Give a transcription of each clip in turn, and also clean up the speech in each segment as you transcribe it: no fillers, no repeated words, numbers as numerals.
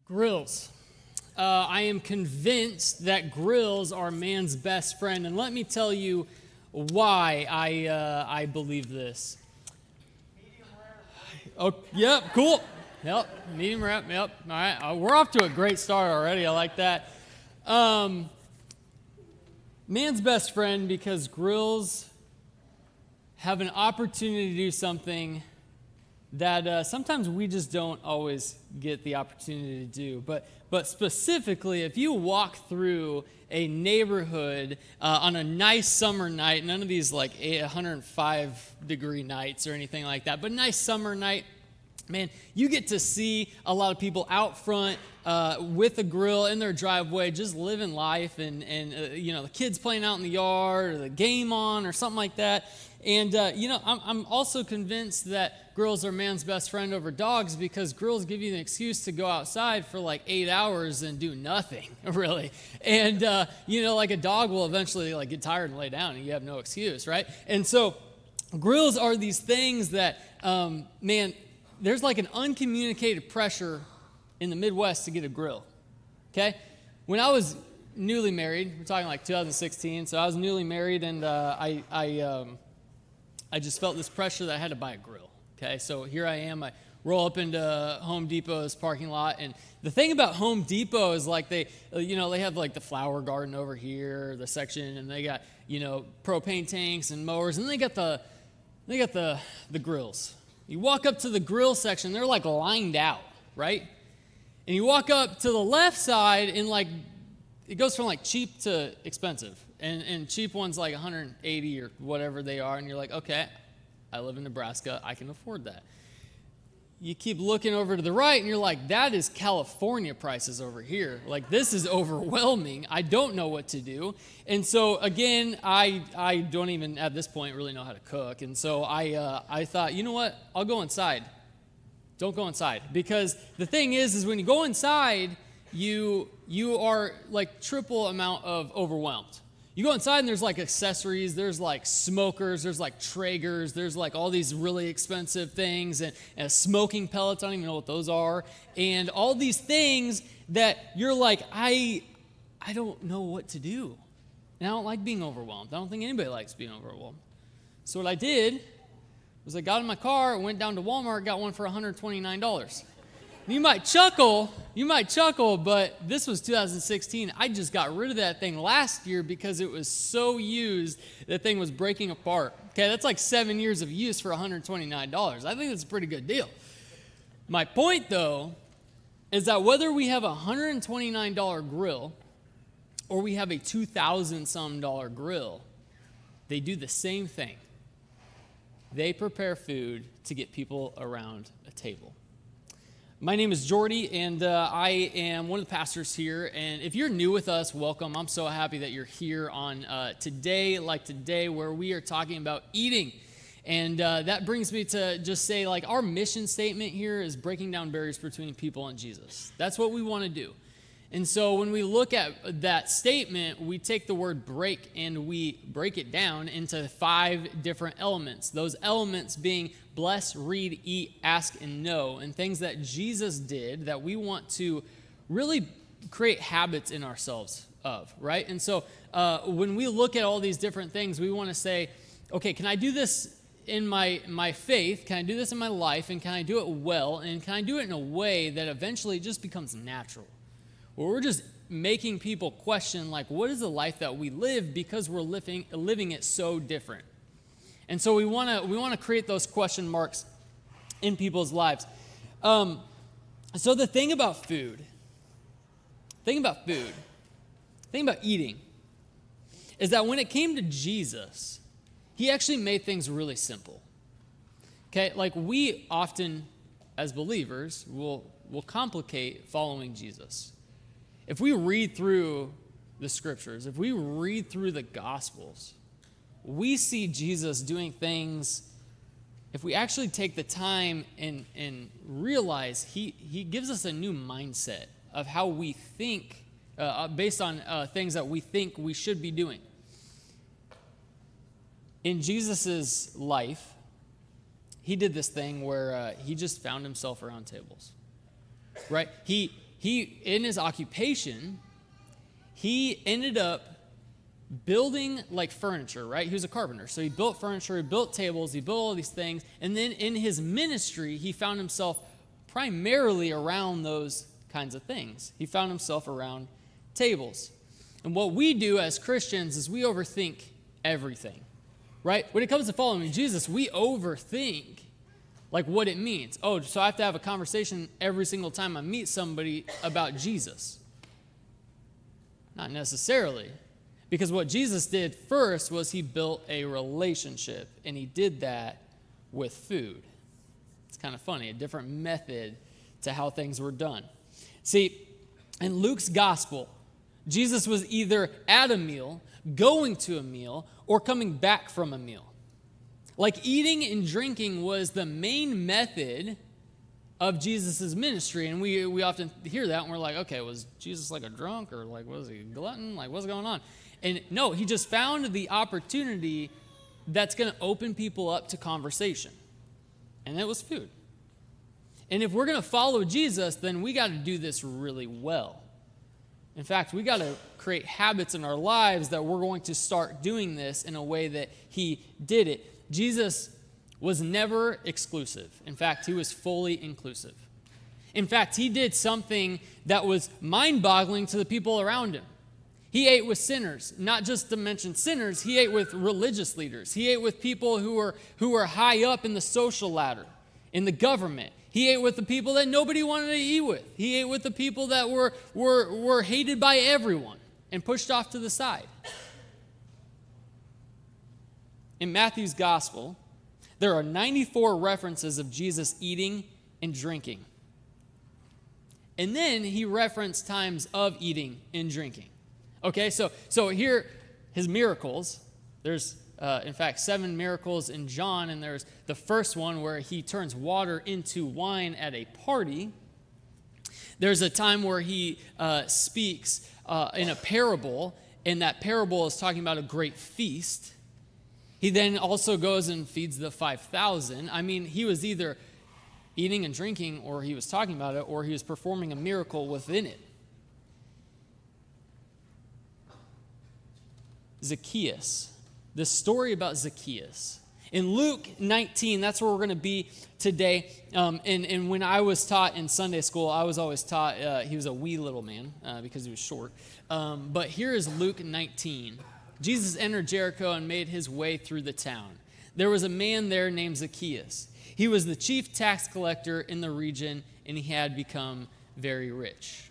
Grills. I am convinced that grills are man's best friend, and let me tell you why I believe this. Oh, yep, cool. Yep, medium rare. Yep. All right, we're off to a great start already. I like that. Man's best friend because grills have an opportunity to do something that sometimes we just don't always get the opportunity to do. But specifically, if you walk through a neighborhood on a nice summer night, none of these like 105-degree nights or anything like that, but nice summer night, man, you get to see a lot of people out front with a grill in their driveway, just living life, and the kids playing out in the yard, or the game on, or something like that. And I'm also convinced that grills are man's best friend over dogs because grills give you an excuse to go outside for like 8 hours and do nothing, really. And like a dog will eventually like get tired and lay down, and you have no excuse, right? And so grills are these things that, there's like an uncommunicated pressure in the Midwest to get a grill, okay? When I was newly married, we're talking like 2016, so I was newly married, and I just felt this pressure that I had to buy a grill, okay? So here I am, I roll up into Home Depot's parking lot, and the thing about Home Depot is like they have like the flower garden over here, the section, and they got, propane tanks and mowers, and they got the grills. You walk up to the grill section, they're like lined out, right? And you walk up to the left side, and like it goes from like cheap to expensive. And cheap ones like 180 or whatever they are, and you're like, okay, I live in Nebraska, I can afford that. You keep looking over to the right, and you're like, that is California prices over here. Like, this is overwhelming. I don't know what to do. And so, again, I don't even, at this point, really know how to cook. And so I thought, you know what? I'll go inside. Don't go inside. Because the thing is when you go inside, you are like triple amount of overwhelmed. You go inside and there's like accessories, there's like smokers, there's like Traegers, there's like all these really expensive things, and smoking pellets, I don't even know what those are, and all these things that you're like, I don't know what to do. And I don't like being overwhelmed. I don't think anybody likes being overwhelmed. So what I did was I got in my car, went down to Walmart, got one for $129. You might chuckle, but this was 2016. I just got rid of that thing last year because it was so used, that thing was breaking apart. Okay, that's like 7 years of use for $129. I think that's a pretty good deal. My point, though, is that whether we have a $129 grill or we have a $2,000-some grill, they do the same thing. They prepare food to get people around a table. My name is Jordy, and I am one of the pastors here. And if you're new with us, welcome. I'm so happy that you're here on today, where we are talking about eating. And that brings me to just say, like, our mission statement here is breaking down barriers between people and Jesus. That's what we want to do. And so when we look at that statement, we take the word break and we break it down into 5 different elements. Those elements being bless, read, eat, ask, and know, and things that Jesus did that we want to really create habits in ourselves of, right? And so when we look at all these different things, we want to say, okay, can I do this in my faith? Can I do this in my life? And can I do it well? And can I do it in a way that eventually just becomes natural? Where we're just making people question, like, what is the life that we live because we're living it so different? And so we want to create those question marks in people's lives. So the thing about eating, is that when it came to Jesus, he actually made things really simple. Okay, like we often, as believers, will complicate following Jesus. If we read through the scriptures, if we read through the gospels, we see Jesus doing things. If we actually take the time and realize he gives us a new mindset of how we think based on things that we think we should be doing. In Jesus's life, he did this thing where he just found himself around tables, right? He in his occupation, he ended up building like furniture, right? He was a carpenter. So he built furniture, he built tables, he built all these things. And then in his ministry, he found himself primarily around those kinds of things. He found himself around tables. And what we do as Christians is we overthink everything, right? When it comes to following Jesus, we overthink like what it means. Oh, so I have to have a conversation every single time I meet somebody about Jesus. Not necessarily. Because what Jesus did first was he built a relationship, and he did that with food. It's kind of funny, a different method to how things were done. See, in Luke's gospel, Jesus was either at a meal, going to a meal, or coming back from a meal. Like eating and drinking was the main method of Jesus' ministry. And we often hear that and we're like, okay, was Jesus like a drunk, or like was he a glutton? Like what's going on? And no, he just found the opportunity that's going to open people up to conversation. And that was food. And if we're going to follow Jesus, then we got to do this really well. In fact, we got to create habits in our lives that we're going to start doing this in a way that he did it. Jesus was never exclusive. In fact, he was fully inclusive. In fact, he did something that was mind-boggling to the people around him. He ate with sinners, not just to mention sinners, he ate with religious leaders. He ate with people who were high up in the social ladder, in the government. He ate with the people that nobody wanted to eat with. He ate with the people that were hated by everyone and pushed off to the side. In Matthew's gospel, there are 94 references of Jesus eating and drinking. And then he referenced times of eating and drinking. Okay, so here, his miracles, there's, in fact, 7 miracles in John, and there's the first one where he turns water into wine at a party. There's a time where he speaks in a parable, and that parable is talking about a great feast. He then also goes and feeds the 5,000. I mean, he was either eating and drinking, or he was talking about it, or he was performing a miracle within it. Zacchaeus, the story about Zacchaeus. In Luke 19, that's where we're going to be today. And when I was taught in Sunday school, I was always taught he was a wee little man because he was short. But here is Luke 19. Jesus entered Jericho and made his way through the town. There was a man there named Zacchaeus. He was the chief tax collector in the region, and he had become very rich.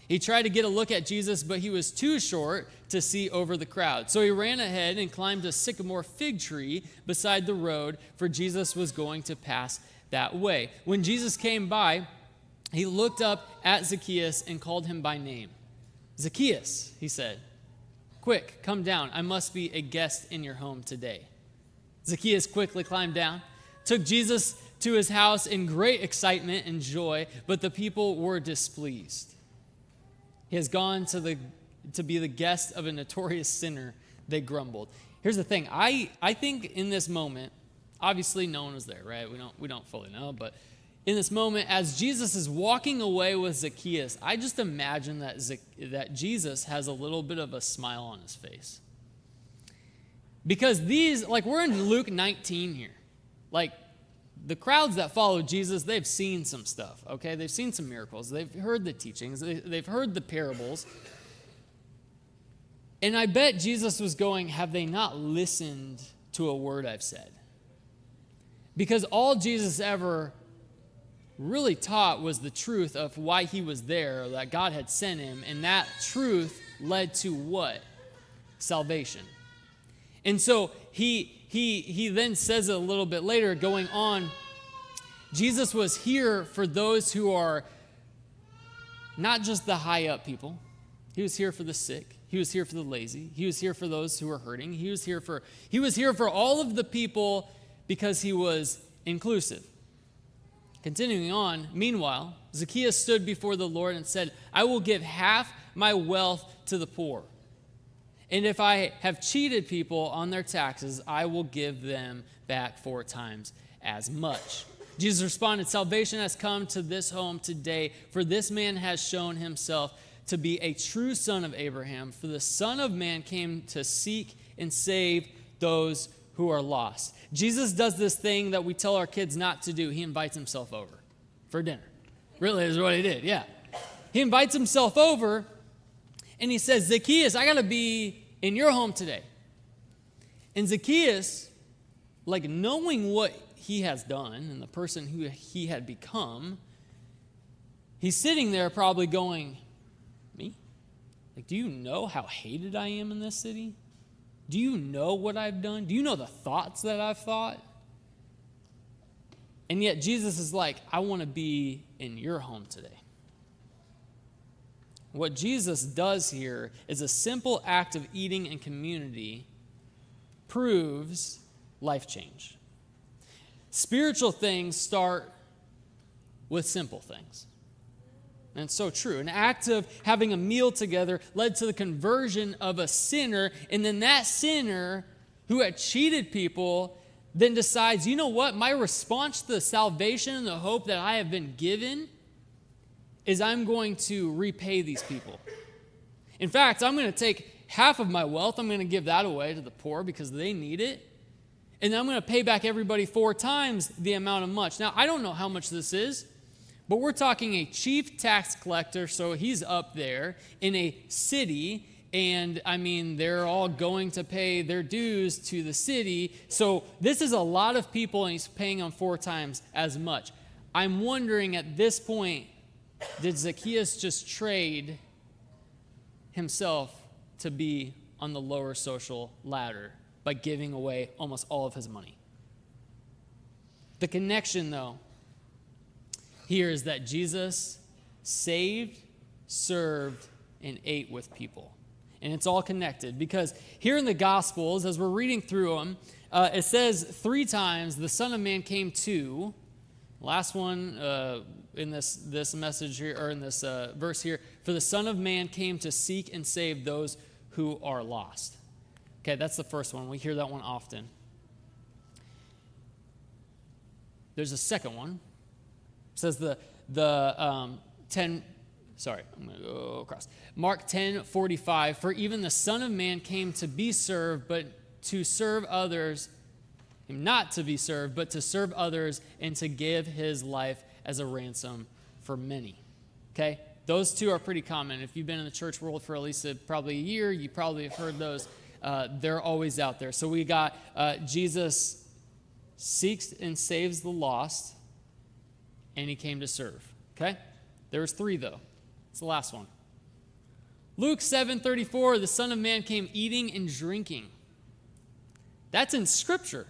He tried to get a look at Jesus, but he was too short to see over the crowd. So he ran ahead and climbed a sycamore fig tree beside the road, for Jesus was going to pass that way. When Jesus came by, he looked up at Zacchaeus and called him by name. Zacchaeus, he said, quick, come down. I must be a guest in your home today. Zacchaeus quickly climbed down, took Jesus to his house in great excitement and joy, but the people were displeased. He has gone to be the guest of a notorious sinner, they grumbled. Here's the thing. I think in this moment, obviously no one was there, right? We don't fully know, but in this moment, as Jesus is walking away with Zacchaeus, I just imagine that Jesus has a little bit of a smile on his face. Because we're in Luke 19 here. Like, the crowds that follow Jesus, they've seen some stuff, okay? They've seen some miracles. They've heard the teachings. They've heard the parables. And I bet Jesus was going, have they not listened to a word I've said? Because all Jesus ever really taught was the truth of why he was there, that God had sent him, and that truth led to what? Salvation. And so he then says it a little bit later, going on, Jesus was here for those who are not just the high up people. He was here for the sick. He was here for the lazy. He was here for those who were hurting. He was here for all of the people because he was inclusive. Continuing on, meanwhile, Zacchaeus stood before the Lord and said, I will give half my wealth to the poor. And if I have cheated people on their taxes, I will give them back 4 times as much. Jesus responded, "Salvation has come to this home today, for this man has shown himself to be a true son of Abraham. For the Son of Man came to seek and save those who are lost." Jesus does this thing that we tell our kids not to do. He invites himself over for dinner. Really is what he did, yeah. He invites himself over, and he says, "Zacchaeus, I got to be in your home today." And Zacchaeus, like knowing what he has done and the person who he had become, he's sitting there probably going, "Me? Like, do you know how hated I am in this city? Do you know what I've done? Do you know the thoughts that I've thought?" And yet Jesus is like, "I want to be in your home today." What Jesus does here is a simple act of eating in community proves life change. Spiritual things start with simple things. And it's so true. An act of having a meal together led to the conversion of a sinner, and then that sinner who had cheated people then decides, you know what, my response to the salvation and the hope that I have been given is I'm going to repay these people. In fact, I'm going to take half of my wealth, I'm going to give that away to the poor because they need it, and then I'm going to pay back everybody 4 times the amount of much. Now, I don't know how much this is, but we're talking a chief tax collector, so he's up there in a city, and I mean, they're all going to pay their dues to the city. So this is a lot of people, and he's paying them 4 times as much. I'm wondering at this point, did Zacchaeus just trade himself to be on the lower social ladder by giving away almost all of his money? The connection, though, here is that Jesus saved, served, and ate with people. And it's all connected because here in the Gospels, as we're reading through them, it says 3 times the Son of Man came to. Last one in this message here, or in this verse here, for the Son of Man came to seek and save those who are lost. Okay, that's the first one. We hear that one often. There's a second one. It says I'm going to go across. Mark 10:45, for even the Son of Man came to be served, but to serve others, not to be served, but to serve others and to give his life as a ransom for many. Okay? Those 2 are pretty common. If you've been in the church world for at least probably a year, you probably have heard those. They're always out there. So we got Jesus seeks and saves the lost, and he came to serve. Okay? There's 3, though. It's the last one. Luke 7:34, the Son of Man came eating and drinking. That's in Scripture.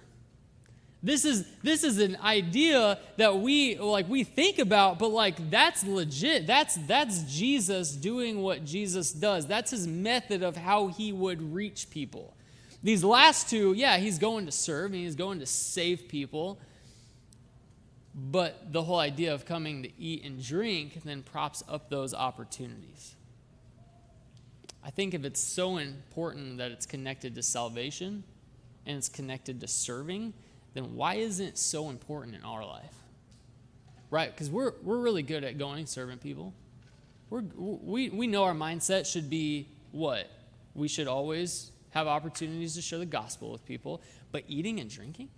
This is an idea that we think about, but that's legit. That's Jesus doing what Jesus does. That's his method of how he would reach people. These last 2, yeah, he's going to serve and he's going to save people. But the whole idea of coming to eat and drink then props up those opportunities. I think if it's so important that it's connected to salvation and it's connected to serving, then why isn't it so important in our life? Right? Because we're really good at going and serving people. We know our mindset should be what? We should always have opportunities to share the gospel with people, but eating and drinking?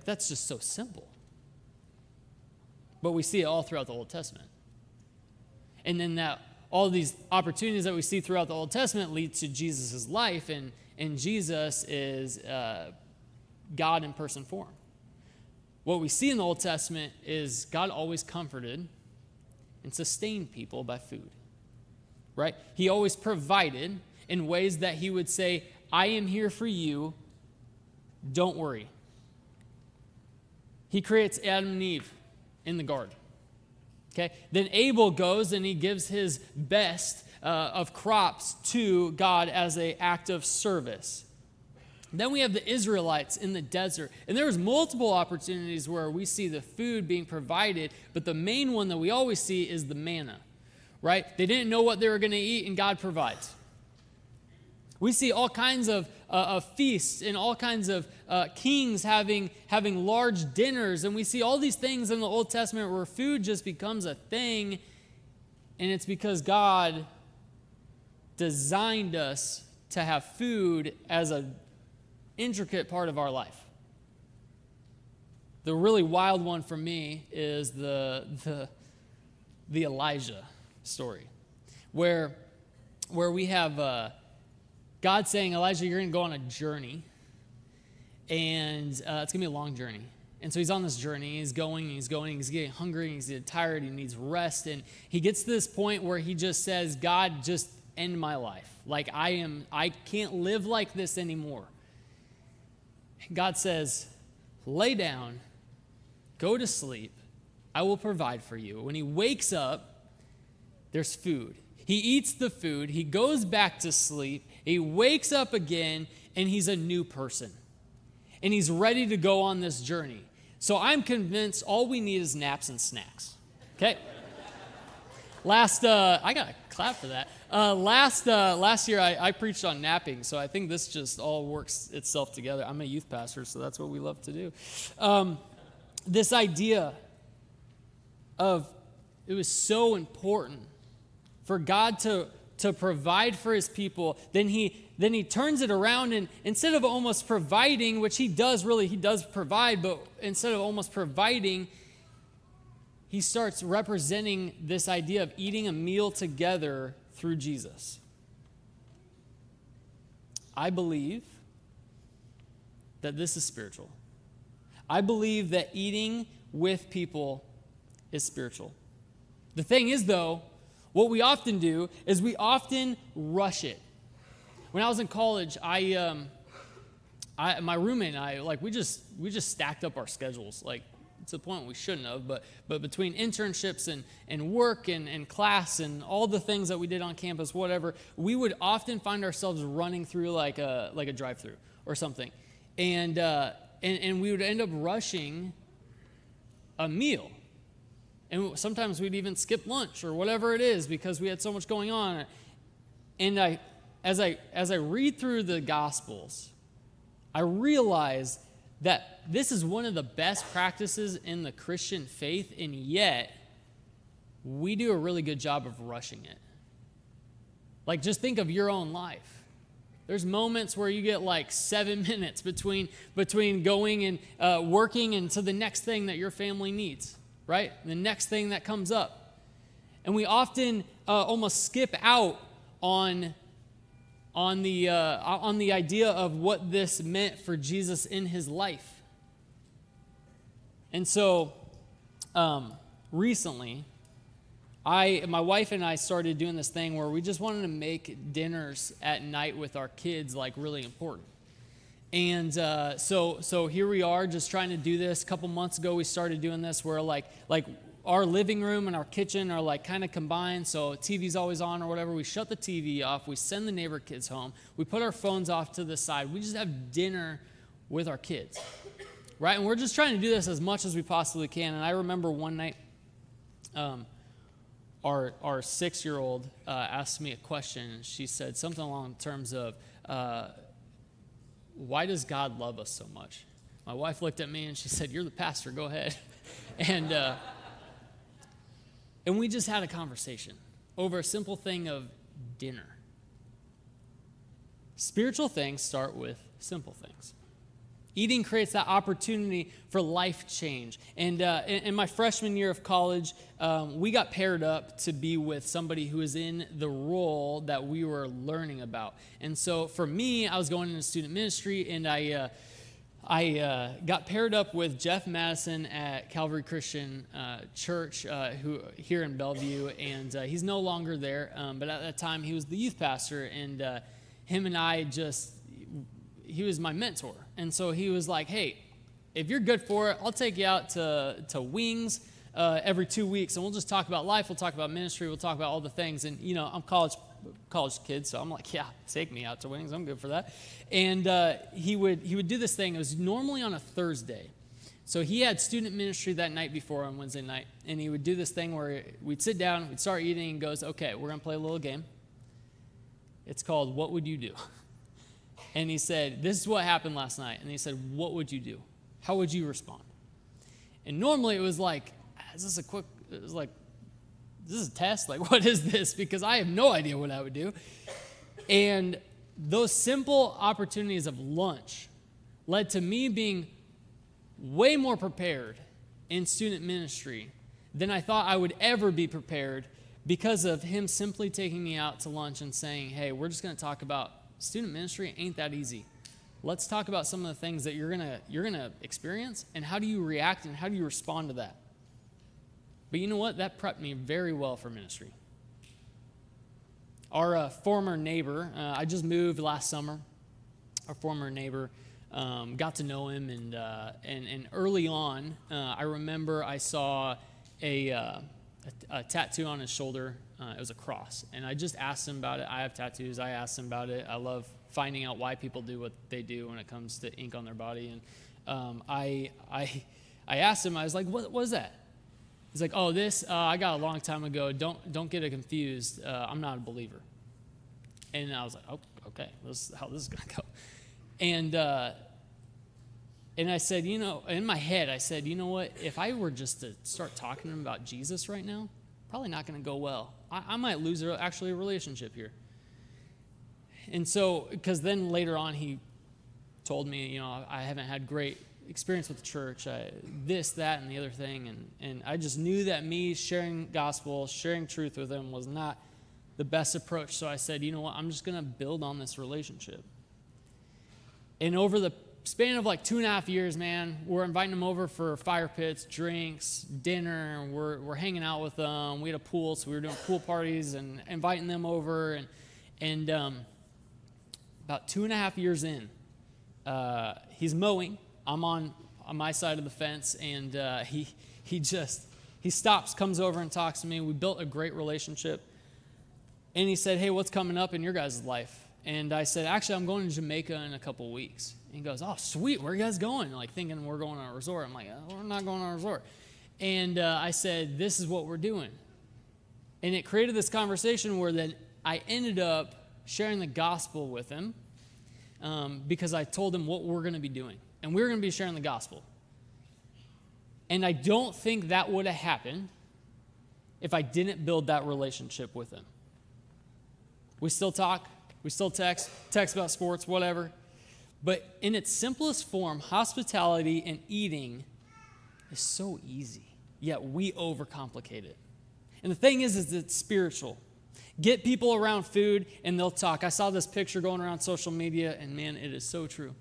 That's just so simple. But we see it all throughout the Old Testament. And then all these opportunities that we see throughout the Old Testament lead to Jesus' life, and Jesus is God in person form. What we see in the Old Testament is God always comforted and sustained people by food. Right? He always provided in ways that he would say, I am here for you, don't worry. He creates Adam and Eve in the garden. Okay? Then Abel goes and he gives his best of crops to God as an act of service. Then we have the Israelites in the desert. And there was multiple opportunities where we see the food being provided, but the main one that we always see is the manna. Right? They didn't know what they were going to eat, and God provides. We see all kinds of feasts and all kinds of kings having large dinners. And we see all these things in the Old Testament where food just becomes a thing. And it's because God designed us to have food as an intricate part of our life. The really wild one for me is the Elijah story, where we have God saying, Elijah, you're going to go on a journey, and it's going to be a long journey. And so he's on this journey. He's going, he's getting hungry, he's getting tired, he needs rest. And he gets to this point where he just says, God, just end my life. Like I can't live like this anymore. God says, lay down, go to sleep, I will provide for you. When he wakes up, there's food. He eats the food, he goes back to sleep, he wakes up again, and he's a new person. And he's ready to go on this journey. So I'm convinced all we need is naps and snacks. Okay? I got to clap for that. Last year I preached on napping, so I think this just all works itself together. I'm a youth pastor, so that's what we love to do. This idea of it was so important for God to provide for his people. Then he turns it around, and instead of almost providing, which he does provide, but instead of almost providing, he starts representing this idea of eating a meal together through Jesus. I believe that this is spiritual. I believe that eating with people is spiritual. The thing is, though, what we often do is we often rush it. When I was in college, my roommate and I, we just stacked up our schedules, to the point we shouldn't have, but between internships and work and class and all the things that we did on campus, whatever, we would often find ourselves running through like a drive-through or something, and we would end up rushing a meal. And sometimes we'd even skip lunch or whatever it is because we had so much going on. And as I read through the Gospels, I realize that this is one of the best practices in the Christian faith, and yet we do a really good job of rushing it. Just think of your own life. There's moments where you get 7 minutes between going and working and to the next thing that your family needs. Right? The next thing that comes up. And we often almost skip out on the idea of what this meant for Jesus in his life. And so recently, my wife and I started doing this thing where we just wanted to make dinners at night with our kids really important. And so here we are just trying to do this. A couple months ago, we started doing this where our living room and our kitchen are kind of combined. So TV's always on or whatever. We shut the TV off. We send the neighbor kids home. We put our phones off to the side. We just have dinner with our kids, right? And we're just trying to do this as much as we possibly can. And I remember one night, our 6-year-old asked me a question. And she said something along the terms of, why does God love us so much? My wife looked at me and she said, you're the pastor, go ahead. And we just had a conversation over a simple thing of dinner. Spiritual things start with simple things. Eating creates that opportunity for life change. And in my freshman year of college, we got paired up to be with somebody who was in the role that we were learning about. And so for me, I was going into student ministry, and I got paired up with Jeff Madison at Calvary Christian Church who here in Bellevue, and he's no longer there, but at that time he was the youth pastor, and him and I he was my mentor. And so he was like, hey, if you're good for it, I'll take you out to Wings every 2 weeks, and we'll just talk about life, we'll talk about ministry, we'll talk about all the things. And, I'm college kid, so I'm like, yeah, take me out to Wings, I'm good for that. And he would do this thing. It was normally on a Thursday. So he had student ministry that night before on Wednesday night, and he would do this thing where we'd sit down, we'd start eating, and goes, okay, we're going to play a little game. It's called What Would You Do? And he said, this is what happened last night. And he said, what would you do? How would you respond? And normally it was like, is this a test? Like, what is this? Because I have no idea what I would do. And those simple opportunities of lunch led to me being way more prepared in student ministry than I thought I would ever be prepared because of him simply taking me out to lunch and saying, hey, we're just going to talk about student ministry. Ain't that easy. Let's talk about some of the things that you're gonna experience and how do you react and how do you respond to that. But you know what? That prepped me very well for ministry. Our former neighbor, I just moved last summer. Our former neighbor, got to know him, and early on, I remember I saw a tattoo on his shoulder. It was a cross, and I just asked him about it. I have tattoos. I asked him about it. I love finding out why people do what they do when it comes to ink on their body. And I asked him. I was like, "What is that?" He's like, "Oh, this I got a long time ago. Don't get it confused. I'm not a believer." And I was like, "Oh, okay. This is how this is gonna go." And I said, in my head, I said, you know what? If I were just to start talking to him about Jesus right now, probably not going to go well. I might lose actually a relationship here. And so, because then later on he told me, I haven't had great experience with the church, this, that, and the other thing. And I just knew that me sharing gospel, sharing truth with him was not the best approach. So I said, you know what? I'm just going to build on this relationship. And over the span of like 2.5 years, man, we're inviting them over for fire pits, drinks, dinner, and we're hanging out with them. We had a pool, so we were doing pool parties and inviting them over. And about 2.5 years in, he's mowing. I'm on my side of the fence, and he stops, comes over and talks to me. We built a great relationship. And he said, hey, what's coming up in your guys' life? And I said, actually, I'm going to Jamaica in a couple weeks. And he goes, oh, sweet, where are you guys going? Like thinking we're going on a resort. I'm like, oh, we're not going on a resort. And I said, this is what we're doing. And it created this conversation where then I ended up sharing the gospel with him because I told him what we're going to be doing. And we're going to be sharing the gospel. And I don't think that would have happened if I didn't build that relationship with him. We still talk. We still text about sports, whatever. But in its simplest form, hospitality and eating is so easy, yet we overcomplicate it. And the thing is it's spiritual. Get people around food and they'll talk. I saw this picture going around social media, and man, it is so true.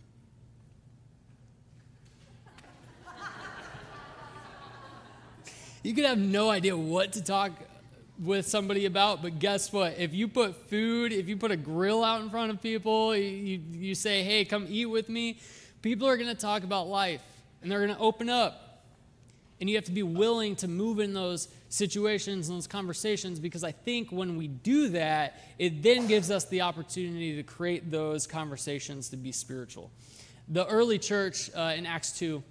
You could have no idea what to talk with somebody about, but guess what? If you put a grill out in front of people, you say, hey, come eat with me, people are going to talk about life, and they're going to open up. And you have to be willing to move in those situations and those conversations, because I think when we do that, it then gives us the opportunity to create those conversations to be spiritual. The early church in Acts 2,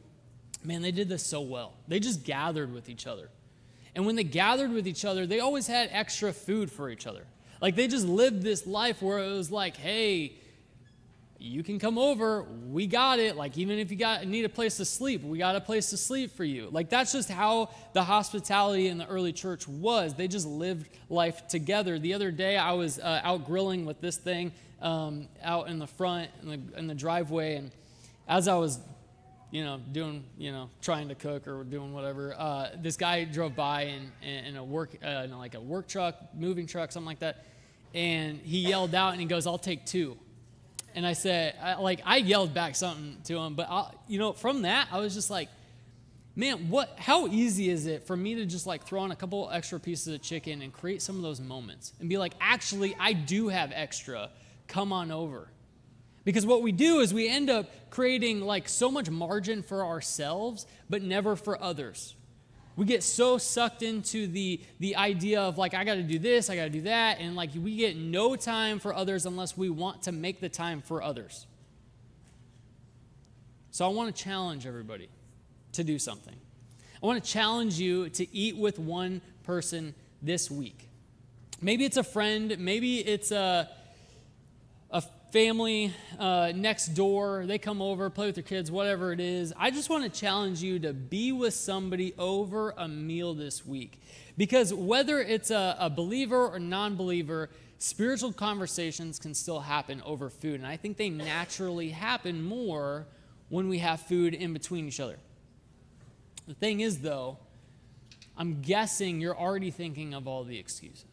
man, they did this so well. They just gathered with each other. And when they gathered with each other, they always had extra food for each other. Like they just lived this life where it was like, hey, you can come over, we got it. Like even if you need a place to sleep, we got a place to sleep for you. Like that's just how the hospitality in the early church was. They just lived life together. The other day I was out grilling with this thing out in the front in the driveway, and as I was doing, trying to cook or doing whatever. This guy drove by in a work truck, moving truck, something like that. And he yelled out and he goes, I'll take 2. And I said, I yelled back something to him. But, from that, I was just like, man, how easy is it for me to just throw on a couple extra pieces of chicken and create some of those moments and be like, actually, I do have extra. Come on over. Because what we do is we end up creating so much margin for ourselves, but never for others. We get so sucked into the idea of I got to do this, I got to do that, and we get no time for others unless we want to make the time for others. So I want to challenge everybody to do something. I want to challenge you to eat with one person this week. Maybe it's a friend, maybe it's a family next door, they come over, play with their kids, whatever it is. I just want to challenge you to be with somebody over a meal this week. Because whether it's a believer or non-believer, spiritual conversations can still happen over food. And I think they naturally happen more when we have food in between each other. The thing is, though, I'm guessing you're already thinking of all the excuses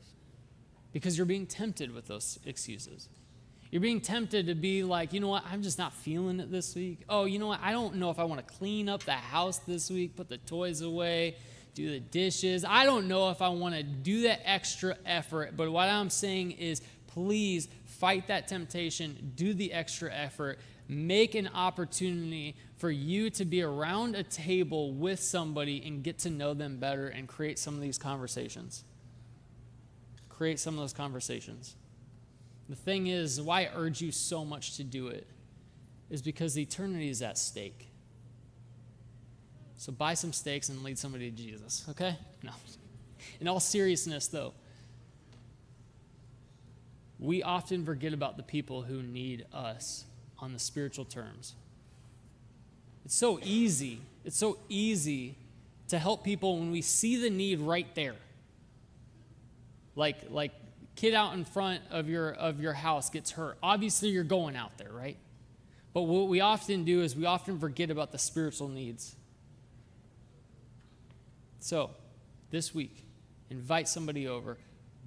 because you're being tempted with those excuses. You're being tempted to be like, you know what, I'm just not feeling it this week. Oh, you know what, I don't know if I want to clean up the house this week, put the toys away, do the dishes. I don't know if I want to do that extra effort. But what I'm saying is, please fight that temptation, do the extra effort, make an opportunity for you to be around a table with somebody and get to know them better and create some of these conversations. Create some of those conversations. The thing is, why I urge you so much to do it is because eternity is at stake. So buy some steaks and lead somebody to Jesus, okay? No. In all seriousness, though, we often forget about the people who need us on the spiritual terms. It's so easy. It's so easy to help people when we see the need right there. Like kid out in front of your house gets hurt. Obviously, you're going out there, right? But what we often do is we often forget about the spiritual needs. So, this week, invite somebody over.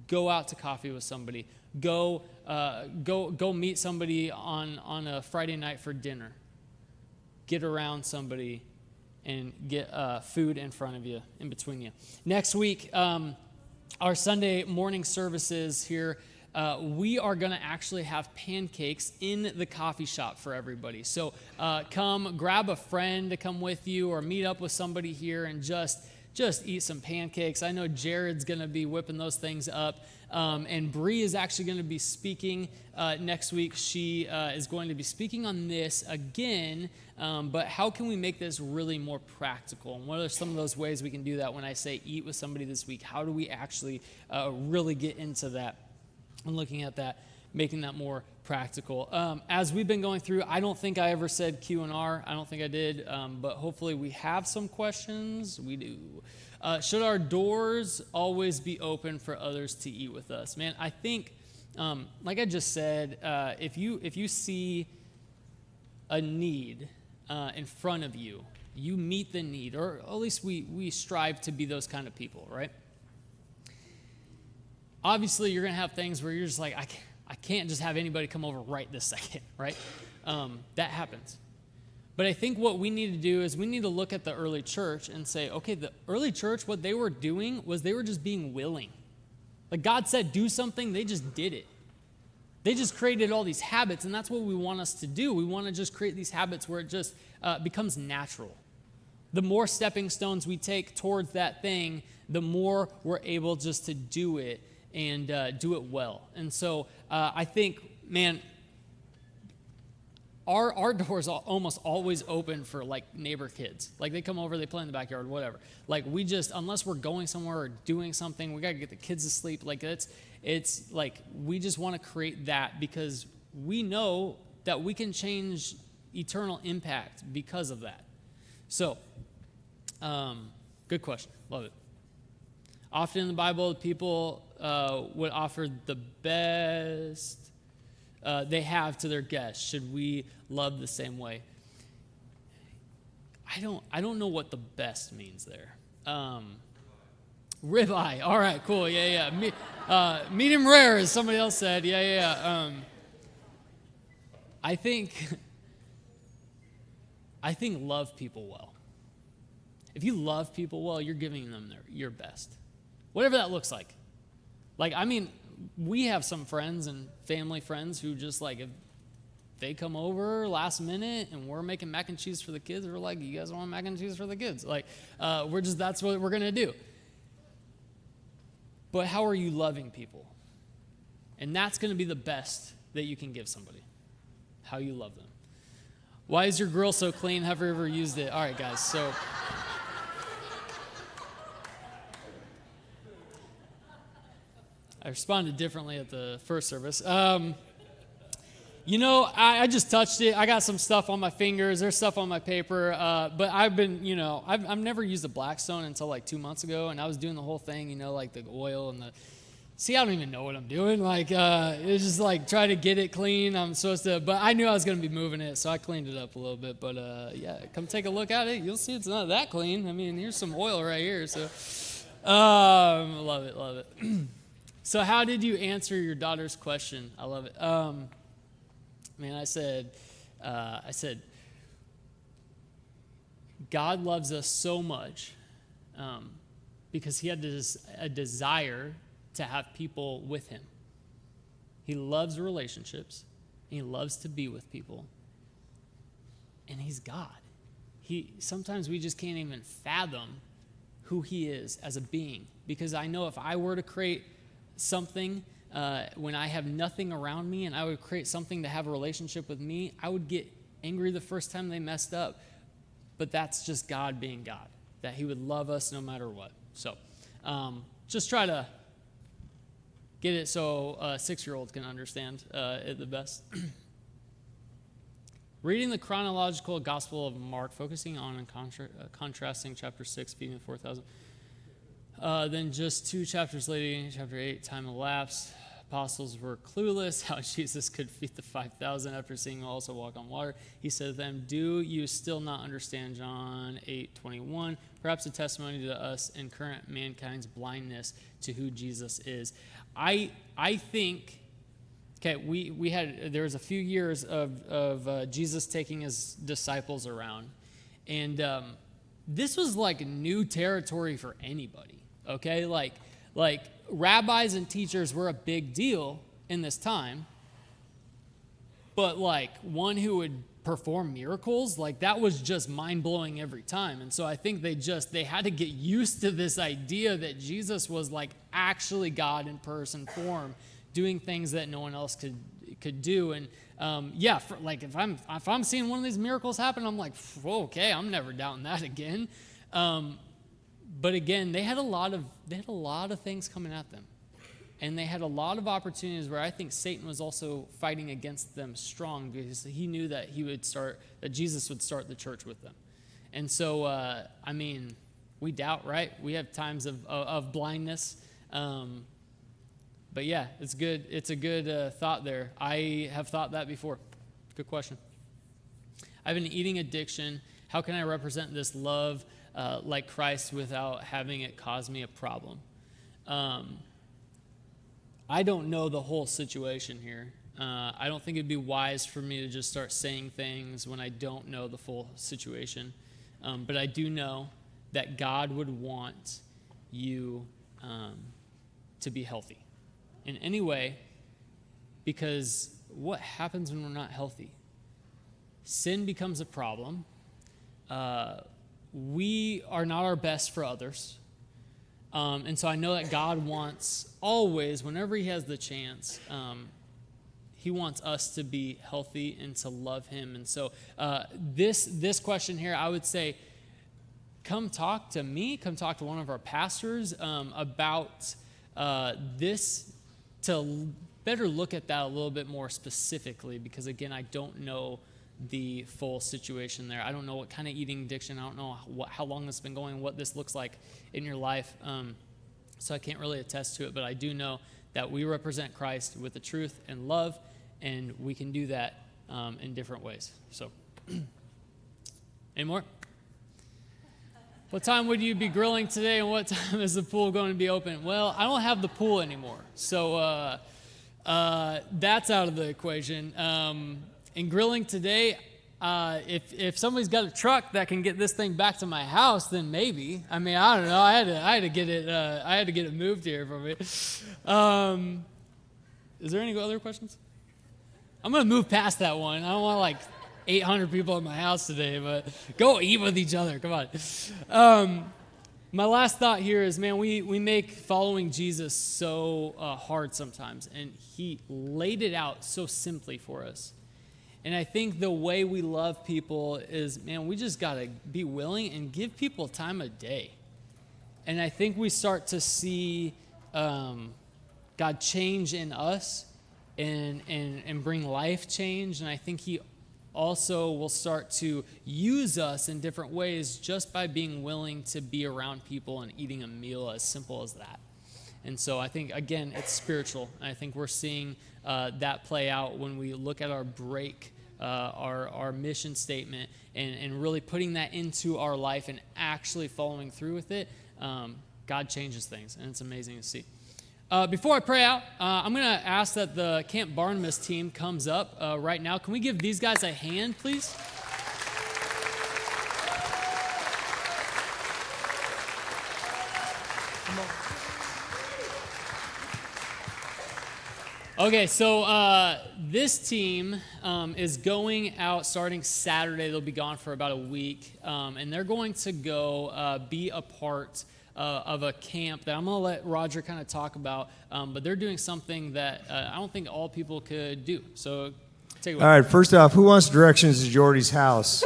Go out to coffee with somebody. Go meet somebody on a Friday night for dinner. Get around somebody and get food in front of you, in between you. Next week, our Sunday morning services here, we are going to actually have pancakes in the coffee shop for everybody. So come grab a friend to come with you or meet up with somebody here and just eat some pancakes. I know Jared's going to be whipping those things up. And Bree is actually going to be speaking next week. She is going to be speaking on this again, but how can we make this really more practical? And what are some of those ways we can do that when I say eat with somebody this week? How do we actually really get into that and looking at that, making that more practical? As we've been going through, I don't think I ever said Q&R. I don't think I did, but hopefully we have some questions. We do. Should our doors always be open for others to eat with us? Man, I think, like I just said, if you see a need in front of you, you meet the need, or at least we strive to be those kind of people, right? Obviously, you're going to have things where you're just like, I can't just have anybody come over right this second, right? That happens. But I think what we need to do is we need to look at the early church and say, okay, the early church, what they were doing was they were just being willing. Like God said, do something, they just did it. They just created all these habits, and that's what we want us to do. We want to just create these habits where it just becomes natural. The more stepping stones we take towards that thing, the more we're able just to do it and do it well. And so I think, man, our doors are almost always open for like neighbor kids. Like they come over, they play in the backyard, whatever. Like we just, unless we're going somewhere or doing something, we got to get the kids to sleep. Like it's like we just want to create that because we know that we can change eternal impact because of that. So, good question. Love it. Often in the Bible, people would offer the best they have to their guests. Should we love the same way? I don't know what the best means there. Ribeye. All right, cool. Yeah. Medium rare, as somebody else said. Yeah. I think love people well. If you love people well, you're giving them your best. Whatever that looks like. Like, I mean, we have some friends and family friends who just like, if they come over last minute and we're making mac and cheese for the kids, we're like, you guys want mac and cheese for the kids? Like, that's what we're going to do. But how are you loving people? And that's going to be the best that you can give somebody. How you love them. Why is your grill so clean? Have you ever used it? All right, guys, so I responded differently at the first service. I just touched it. I got some stuff on my fingers. There's stuff on my paper. But I've never used a Blackstone until like 2 months ago, and I was doing the whole thing, like the oil and I don't even know what I'm doing. Like, it's just like try to get it clean. But I knew I was going to be moving it, so I cleaned it up a little bit. But come take a look at it. You'll see it's not that clean. I mean, here's some oil right here. So, love it. So how did you answer your daughter's question? I love it. I said, God loves us so much because he had a desire to have people with him. He loves relationships. He loves to be with people. And he's God. Sometimes we just can't even fathom who he is as a being, because I know if I were to create something when I have nothing around me, and I would create something to have a relationship with me, I would get angry the first time they messed up. But that's just God being God, that he would love us no matter what. So just try to get it so a 6-year-old can understand it the best. Reading the chronological Gospel of Mark, focusing on and contrasting chapter 6, feeding the 4,000. Then just 2 chapters later, chapter 8, time elapsed. Apostles were clueless how Jesus could feed the 5,000 after seeing him also walk on water. He said to them, "Do you still not understand?" John 8:21. Perhaps a testimony to us in current mankind's blindness to who Jesus is. I think, there was a few years of Jesus taking his disciples around, and this was like new territory for anybody. Okay, like rabbis and teachers were a big deal in this time, but like one who would perform miracles, like that was just mind-blowing every time. And so I think they had to get used to this idea that Jesus was like actually God in person form, doing things that no one else could do. And if I'm seeing one of these miracles happen, I'm like, okay, I'm never doubting that again. But again, they had a lot of things coming at them. And they had a lot of opportunities where I think Satan was also fighting against them strong, because he knew that Jesus would start the church with them. And so, we doubt, right? We have times of blindness. But yeah, it's good. It's a good thought there. I have thought that before. Good question. I have an eating addiction. How can I represent this love like Christ without having it cause me a problem? I don't know the whole situation here. I don't think it'd be wise for me to just start saying things when I don't know the full situation. But I do know that God would want you to be healthy in any way, because what happens when we're not healthy? Sin becomes a problem. We are not our best for others. And so I know that God wants always, whenever he has the chance, he wants us to be healthy and to love him. And so this question here, I would say, come talk to me, come talk to one of our pastors about this, to better look at that a little bit more specifically, because again, I don't know the full situation there. I don't know what kind of eating addiction, I don't know how long it's been going, what this looks like in your life. So I can't really attest to it, but I do know that we represent Christ with the truth and love, and we can do that in different ways. So, any more? What time would you be grilling today, and what time is the pool going to be open? Well, I don't have the pool anymore, so that's out of the equation. In grilling today, if somebody's got a truck that can get this thing back to my house, then maybe. I mean, I don't know. I had to get it moved here for me. Is there any other questions? I'm gonna move past that one. I don't want like 800 people in my house today, but go eat with each other. Come on. My last thought here is, man, we make following Jesus so hard sometimes, and he laid it out so simply for us. And I think the way we love people is, man, we just got to be willing and give people time of day. And I think we start to see God change in us and bring life change. And I think he also will start to use us in different ways just by being willing to be around people and eating a meal as simple as that. And so I think, again, it's spiritual. And I think we're seeing that play out when we look at our break, our mission statement, and really putting that into our life and actually following through with it. God changes things, and it's amazing to see. Before I pray out, I'm going to ask that the Camp Barnabas team comes up right now. Can we give these guys a hand, please? Okay, so this team is going out starting Saturday. They'll be gone for about a week, and they're going to go be a part of a camp that I'm going to let Roger kind of talk about, but they're doing something that I don't think all people could do. So take it away. All right, first off, who wants directions to Jordy's house?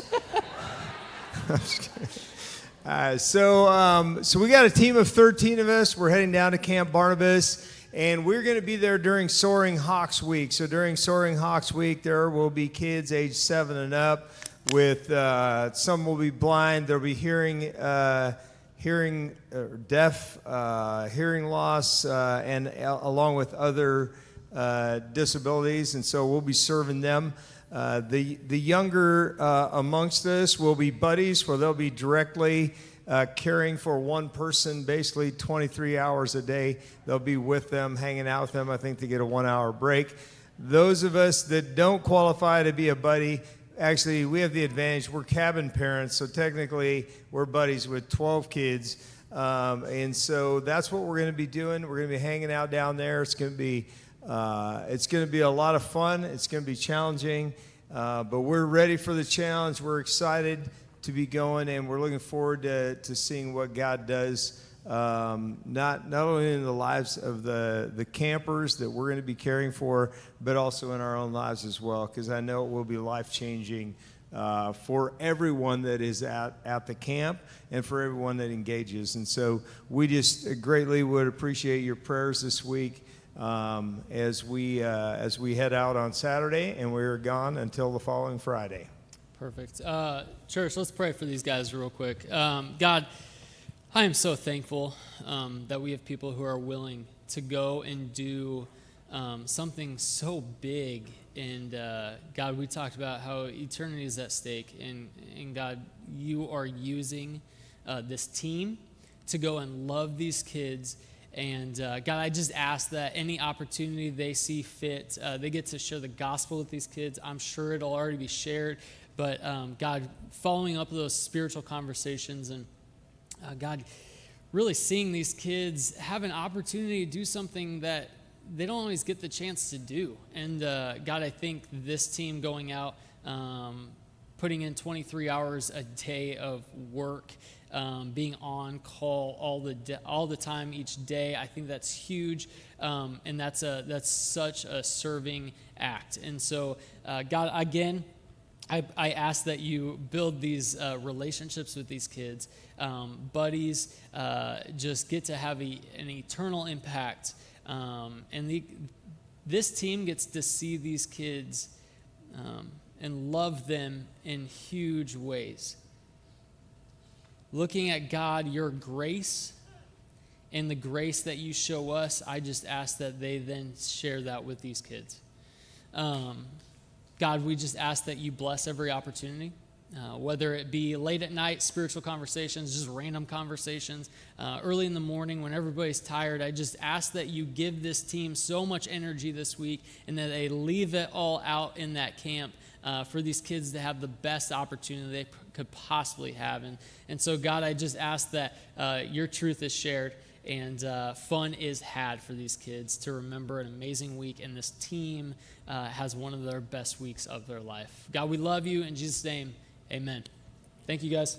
I'm just kidding. So we got a team of 13 of us. We're heading down to Camp Barnabas, and we're going to be there during Soaring Hawks Week. So during Soaring Hawks Week, there will be kids age 7 and up. With some will be blind. There'll be hearing deaf, hearing loss, and along with other disabilities, and so we'll be serving them. The younger amongst us will be buddies, where they'll be directly caring for one person, basically 23 hours a day. They'll be with them, hanging out with them. I think they get a 1-hour break. Those of us that don't qualify to be a buddy, actually, we have the advantage. We're cabin parents, so technically we're buddies with 12 kids. And so that's what we're going to be doing. We're going to be hanging out down there. It's going to be a lot of fun. It's going to be challenging, but we're ready for the challenge. We're excited to be going, and we're looking forward to seeing what God does, not only in the lives of the campers that we're going to be caring for, but also in our own lives as well, because I know it will be life-changing for everyone that is at the camp and for everyone that engages. And so we just greatly would appreciate your prayers this week as we head out on Saturday, and we're gone until the following Friday. Perfect. Church, let's pray for these guys real quick. God, I am so thankful that we have people who are willing to go and do something so big. And God, we talked about how eternity is at stake. And God, you are using this team to go and love these kids. And God, I just ask that any opportunity they see fit, they get to share the gospel with these kids. I'm sure it'll already be shared. But God, following up those spiritual conversations, and God, really seeing these kids have an opportunity to do something that they don't always get the chance to do. And God, I think this team going out, putting in 23 hours a day of work, being on call all the time each day, I think that's huge, and that's such a serving act. And so, God, again, I ask that you build these relationships with these kids, buddies, just get to have an eternal impact. And this team gets to see these kids and love them in huge ways. Looking at God, your grace and the grace that you show us, I just ask that they then share that with these kids. God, we just ask that you bless every opportunity, whether it be late at night, spiritual conversations, just random conversations, early in the morning when everybody's tired. I just ask that you give this team so much energy this week and that they leave it all out in that camp for these kids to have the best opportunity they could possibly have. And so, God, I just ask that your truth is shared and fun is had for these kids to remember an amazing week, and this team has one of their best weeks of their life. God, we love you. In Jesus' name, amen. Thank you, guys.